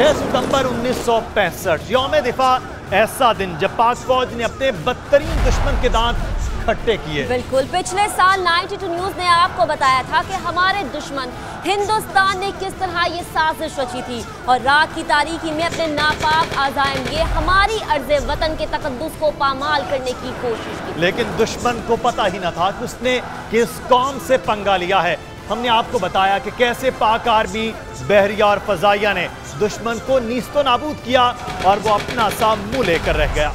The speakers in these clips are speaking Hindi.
6 सितंबर 1965 यौम दिफा, ऐसा दिन जब पाक फौज ने अपने बदतरीन दुश्मन के दांत खट्टे किए। बिल्कुल, पिछले साल 92 न्यूज ने आपको बताया था कि हमारे दुश्मन हिंदुस्तान ने किस तरह ये साजिश रची थी और रात की तारीकी में अपने नापाक अज़ाइम ये हमारी अर्ज़े वतन के तकद्दुस को पामाल करने की कोशिश की। लेकिन दुश्मन को पता ही न था कि उसने किस कौम से पंगा लिया है। हमने आपको बताया कि कैसे पाक आर्मी, बहरिया और फजाइया ने दुश्मन को नीस्तो नाबूद किया और वो अपना सा मुंह लेकर रह गया।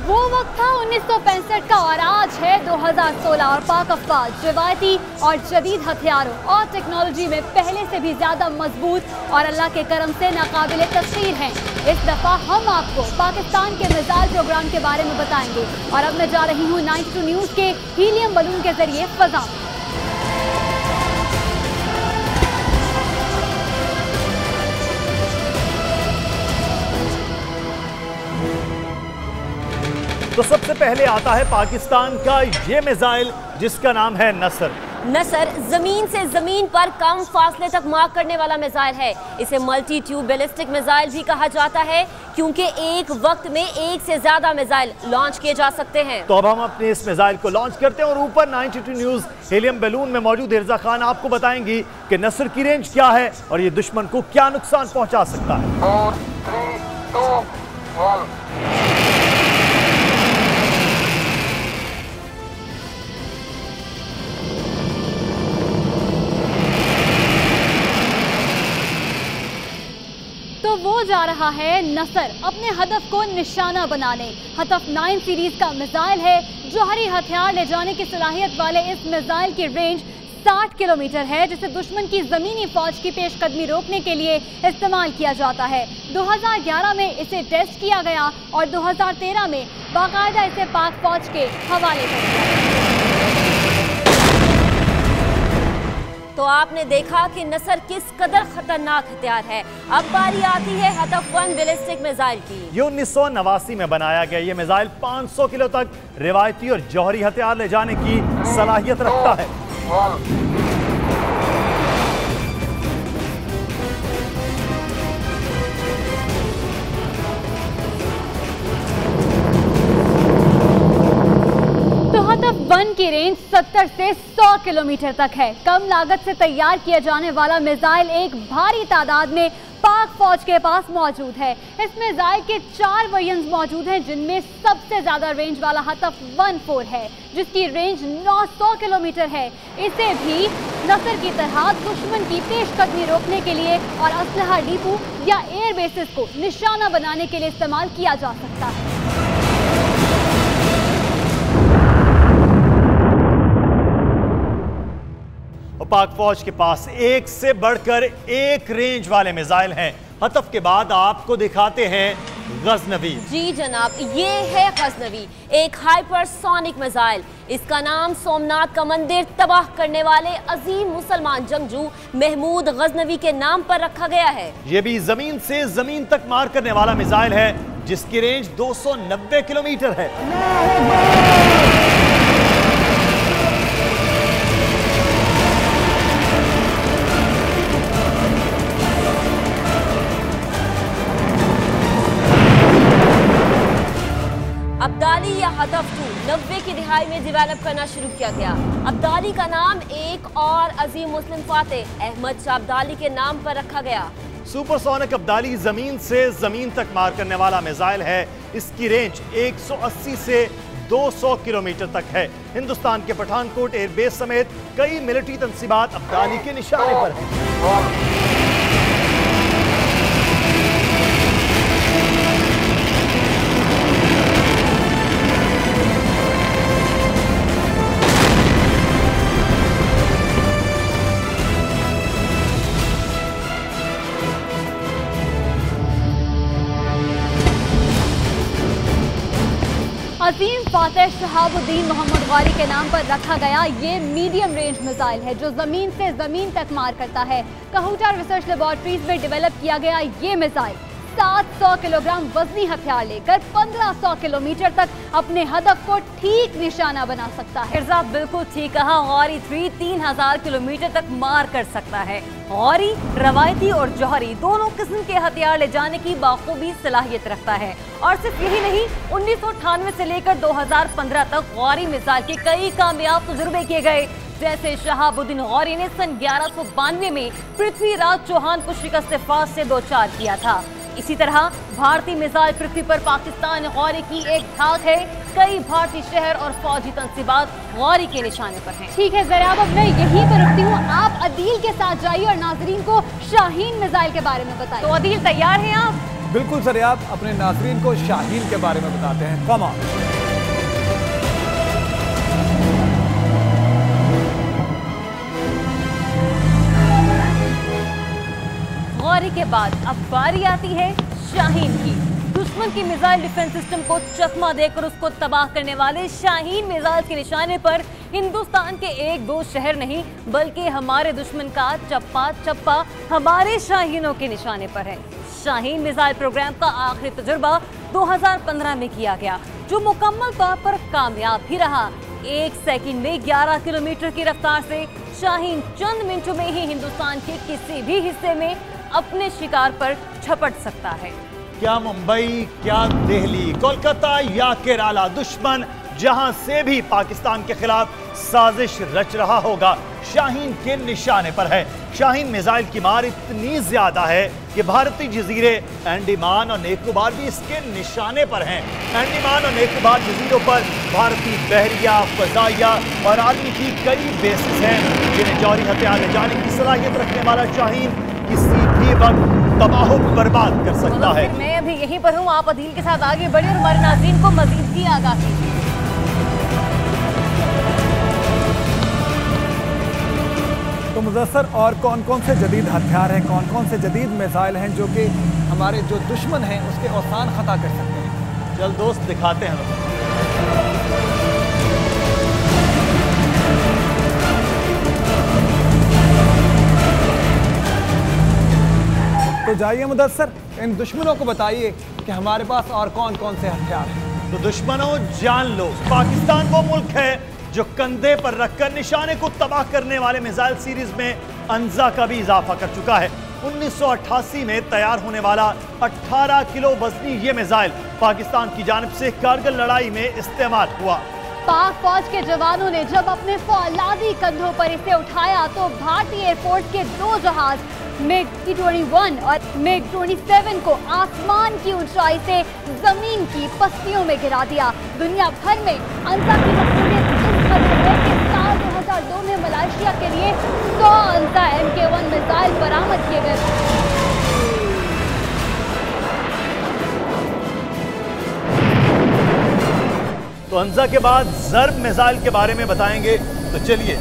वो वक्त था 1965 का और आज है 2016 और पाक अफवाज रिवायती और जदीद हथियारों और टेक्नोलॉजी में पहले से भी ज्यादा मजबूत और अल्लाह के करम से नाकाबिल तस्खीर हैं। इस दफा हम आपको पाकिस्तान के मिसाइल प्रोग्राम के बारे में बताएंगे और अब मैं जा रही हूँ 92 न्यूज के हीलियम बलून के जरिए फजा में। तो सबसे पहले आता है पाकिस्तान का ये मिसाइल जिसका नाम है नसर। नसर जमीन से जमीन पर कम फासले तक मार करने वाला मिसाइल है। इसे मल्टी ट्यूब बैलिस्टिक मिसाइल भी कहा जाता है क्योंकि एक वक्त में एक से ज्यादा मिसाइल लॉन्च किए जा सकते हैं। तो अब हम अपने इस मिसाइल को लॉन्च करते हैं और ऊपर 92 न्यूज हीलियम बैलून में मौजूद हिर्जा खान आपको बताएंगी कि नसर की रेंज क्या है और ये दुश्मन को क्या नुकसान पहुंचा सकता है। 4, 3, 2, 1। तो वो जा रहा है नसर अपने हदफ को निशाना बनाने। हदफ 9 सीरीज का मिसाइल है। जौहरी हथियार ले जाने की सलाहियत वाले इस मिसाइल की रेंज 60 किलोमीटर है, जिसे दुश्मन की जमीनी फौज की पेशकदमी रोकने के लिए इस्तेमाल किया जाता है। 2011 में इसे टेस्ट किया गया और 2013 में बाकायदा इसे पाक फौज के हवाले कर दिया। तो आपने देखा कि नसर किस कदर खतरनाक हथियार है। अब बारी आती है हदफ 1 बैलिस्टिक मिसाइल की। ये 1989 में बनाया गया ये मिसाइल 500 किलो तक रिवायती और जौहरी हथियार ले जाने की सलाहियत रखता है। हदफ 1 की रेंज 70 से 100 किलोमीटर तक है। कम लागत से तैयार किया जाने वाला मिसाइल एक भारी तादाद में पाक फौज के पास मौजूद है। इस मिसाइल के 4 वेरिएंट्स मौजूद हैं, जिनमें सबसे ज्यादा रेंज वाला हदफ 1-4 है, जिसकी रेंज 900 किलोमीटर है। इसे भी नसर की तरह दुश्मन की पेशकदमी रोकने के लिए और असलहा डिपो या एयर बेसिस को निशाना बनाने के लिए इस्तेमाल किया जा सकता है। पाक फौज के पास एक से बढ़कर एक रेंज वाले मिसाइल हैं। हदफ के बाद आपको दिखाते हैं गजनवी। जी जनाब, ये है गजनवी, एक हाइपरसोनिक मिसाइल। इसका नाम सोमनाथ का मंदिर तबाह करने वाले अजीम मुसलमान जंगजू महमूद गजनवी के नाम पर रखा गया है। ये भी जमीन से जमीन तक मार करने वाला मिसाइल है, जिसकी रेंज 290 किलोमीटर है। अब्दाली या हदफ 2 90 की दिहाई में डेवलप करना शुरू किया गया। अब्दाली का नाम एक और अजीम मुस्लिम फातेह अहमद शाह अब्दाली के नाम पर रखा गया। सुपरसोनिक अब्दाली जमीन से जमीन तक मार करने वाला मिसाइल है। इसकी रेंज 180 से 200 किलोमीटर तक है। हिंदुस्तान के पठानकोट एयरबेस समेत कई मिलिट्री तंसीबात अब्दाली के निशाने पर हैं। अजीम फातेह शहाबुद्दीन मोहम्मद गौरी के नाम पर रखा गया ये मीडियम रेंज मिसाइल है, जो जमीन से जमीन तक मार करता है। कहूटा रिसर्च लेबोरेटरीज में डेवलप किया गया ये मिसाइल 700 किलोग्राम वजनी हथियार लेकर 1500 किलोमीटर तक अपने हदफ को ठीक निशाना बना सकता है। मिर्जा बिल्कुल ठीक कहा, गौरी 3 3000 किलोमीटर तक मार कर सकता है। गौरी रवायती और जौहरी दोनों किस्म के हथियार ले जाने की बाखूबी सलाहियत रखता है। और सिर्फ यही नहीं, 1998 से लेकर 2015 तक गौरी मिसाइल के कई कामयाब तजुर्बे किए गए। जैसे शहाबुद्दीन गौरी ने सन 1192 में पृथ्वीराज चौहान को शिकस्त फास से दो चार किया था। इसी तरह भारतीय मिसाइल पृथ्वी पर पाकिस्तान गौरी की एक धाक है। कई भारतीय शहर और फौजी तंसीबात गौरी के निशाने पर हैं। ठीक है ज़रियाब, अब मैं यहीं पर रुकती हूँ। आप अदील के साथ जाइए और नाजरीन को शाहीन मिसाइल के बारे में बताइए। तो अदील तैयार हैं आप? बिल्कुल ज़रियाब, अपने नाजरीन को शाहीन के बारे में बताते हैं। Come on. गौरी के बाद अब बारी आती है शाहीन की। दुश्मन की मिसाइल डिफेंस सिस्टम को चकमा देकर उसको तबाह करने वाले शाहीन मिसाइल के निशाने पर हिंदुस्तान के एक दो शहर नहीं, बल्कि हमारे दुश्मन का चप्पा चप्पा हमारे शाहीनों के निशाने पर है। शाहीन मिसाइल प्रोग्राम का आखिरी तजुर्बा 2015 में किया गया, जो मुकम्मल तौर पर कामयाब भी रहा। 1 सेकंड में 11 किलोमीटर की रफ्तार से शाहीन चंद मिनटों में ही हिंदुस्तान के किसी भी हिस्से में अपने शिकार पर झपट सकता है। क्या मुंबई, क्या दिल्ली, कोलकाता या केरला, दुश्मन जहां से भी पाकिस्तान के खिलाफ साजिश रच रहा होगा, शाहीन के निशाने पर है। शाहीन मिसाइल की मार इतनी ज्यादा है कि भारतीय जजीरे अंडमान और निकोबार भी इसके निशाने पर हैं। अंडमान और निकोबार जजीरों पर भारतीय बहरिया, फजाइया और आर्मी की कई बेसिस हैं, जिन्हें जौहरी हथियार ले जाने की सलाहियत रखने वाला शाहीन किसी भी वक्त तबाह बर्बाद कर सकता है। मैं अभी यहीं पर हूँ, आप अदील के साथ आगे बढ़िए और हमारे नाज़रीन को मजीद भी आगाह कीजिए। तो मुज़स्सर, और कौन कौन से जदीद हथियार हैं, कौन कौन से जदीद मिसाइल हैं जो कि हमारे जो दुश्मन हैं उसके औसान खता कर सकते हैं? चल दोस्त, दिखाते हैं। तो जाइए मुदस्सर, इन दुश्मनों को बताइए कि हमारे पास और कौन कौन से हथियार हैं। तो दुश्मनों, जान लो, पाकिस्तान वो मुल्क है जो कंधे पर रखकर निशाने को तबाह करने वाले मिसाइल सीरीज में अंजा का भी इजाफा कर चुका है। 1988 में तैयार होने वाला 18 किलो वजनी ये मिसाइल पाकिस्तान की जानिब से कारगिल लड़ाई में इस्तेमाल हुआ। पाक फौज के जवानों ने जब अपने फौलादी कंधों पर इसे उठाया तो भारतीय एयरफोर्स के 2 जहाज मिग 21 और मिग 27 को आसमान की ऊंचाई से जमीन की पस्तियों में गिरा दिया। दुनिया भर में अंजा की मकबूलियत इस कदर है कि साल 2002 में मलेशिया के लिए 100 अंजा MK1 मिसाइल बरामद किए गए। तो अंजा के बाद ज़र्ब मिसाइल के बारे में बताएंगे, तो चलिए।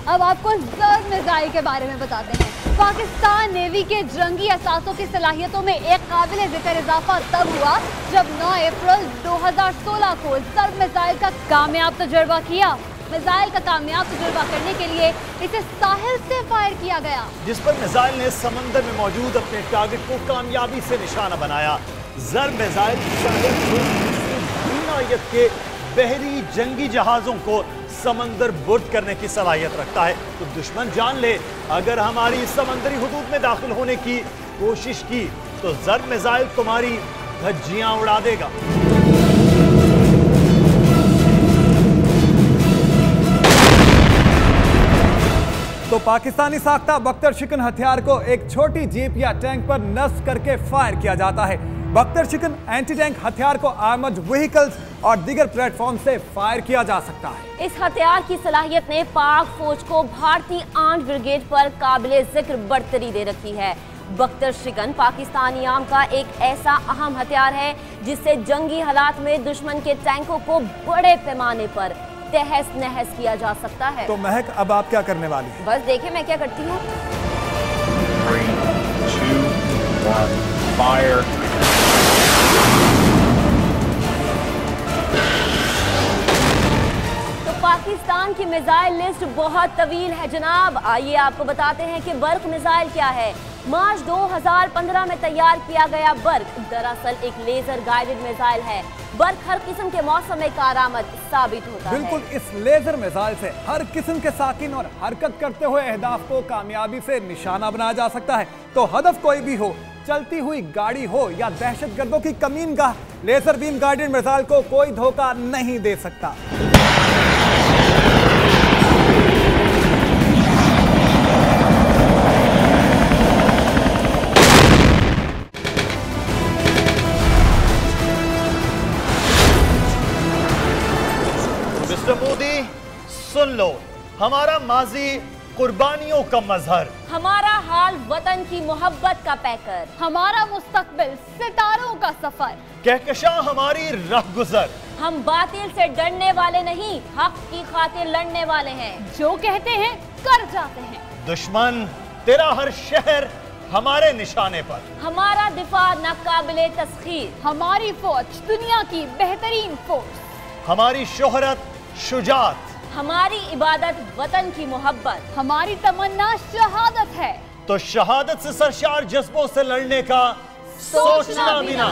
अब आपको ज़र्ब मिसाइल के बारे में बताते हैं। पाकिस्तान नेवी के जंगी असासों की सलाहियतों में एक काबिल जिक्र इजाफा तब हुआ जब 9 अप्रैल 2016 को ज़र्ब मिसाइल का कामयाब तजुर्बा किया। मिसाइल का कामयाब तजुर्बा करने के लिए इसे साहिल से फायर किया गया, जिस पर मिसाइल ने समंदर में मौजूद अपने टारगेट को कामयाबी से निशाना बनाया। ज़र्ब मिसाइल के बहरी जंगी जहाजों को समंदर बुर्द करने की सलाहियत रखता है। तो दुश्मन जान ले, अगर हमारी समंदरी हुदूद में दाखिल होने की कोशिश की तो ज़र्ब मिसाइल तुम्हारी धज्जियां उड़ा देगा। तो पाकिस्तानी साख्ता बख्तर शिकन हथियार को एक छोटी जीप या टैंक पर नस्ब करके फायर किया जाता है। बख्तर शिकन एंटी टैंक हथियार को आर्मर्ड व्हीकल्स और दीगर प्लेटफॉर्म से फायर किया जा सकता है। इस हथियार की सलाहियत ने पाक फौज को भारतीय आर्म्ड ब्रिगेड पर काबिले जिक्र बढ़तरी दे रखी है। बख्तर शिकन पाकिस्तानी आर्मी का एक ऐसा अहम हथियार है जिससे जंगी हालात में दुश्मन के टैंकों को बड़े पैमाने पर तहस नहस किया जा सकता है। तो महक, अब आप क्या करने वाली हैं? बस देखें मैं क्या करती हूँ। 3, 2, 1, fire. पाकिस्तान की मिसाइल लिस्ट बहुत तवील है जनाब। आइए आपको बताते हैं कि बर्क मिसाइल क्या है। मार्च 2015 में तैयार किया गया बर्क दरअसल एक लेजर गाइडेड मिसाइल है। बर्क हर किस्म के मौसम में कारआमद साबित होता है। बिल्कुल, इस लेजर मिसाइल से हर किस्म के साकिन और हरकत करते हुए अहदाफ को कामयाबी से निशाना बनाया जा सकता है। तो हदफ कोई भी हो, चलती हुई गाड़ी हो या दहशतगर्दों की कमीनगाह, लेजर बीम गाइडेड मिसाइल को कोई धोखा नहीं दे सकता। मिस्टर मोदी, सुन लो, हमारा माजी कुर्बानियों का मजहर, हमारा हाल वतन की मोहब्बत का पैकर, हमारा मुस्तकबिल सितारों का सफर, कहकशां हमारी राह गुजर। हम बातिल से डरने वाले नहीं, हक की खातिर लड़ने वाले हैं। जो कहते हैं कर जाते हैं। दुश्मन तेरा हर शहर हमारे निशाने पर, हमारा दिफा नाकाबिले तस्खीर, हमारी फौज दुनिया की बेहतरीन फौज, हमारी शोहरत शुजात, हमारी इबादत वतन की मोहब्बत, हमारी तमन्ना शहादत है। तो शहादत से सरशार जज्बों से लड़ने का सोचना भी ना।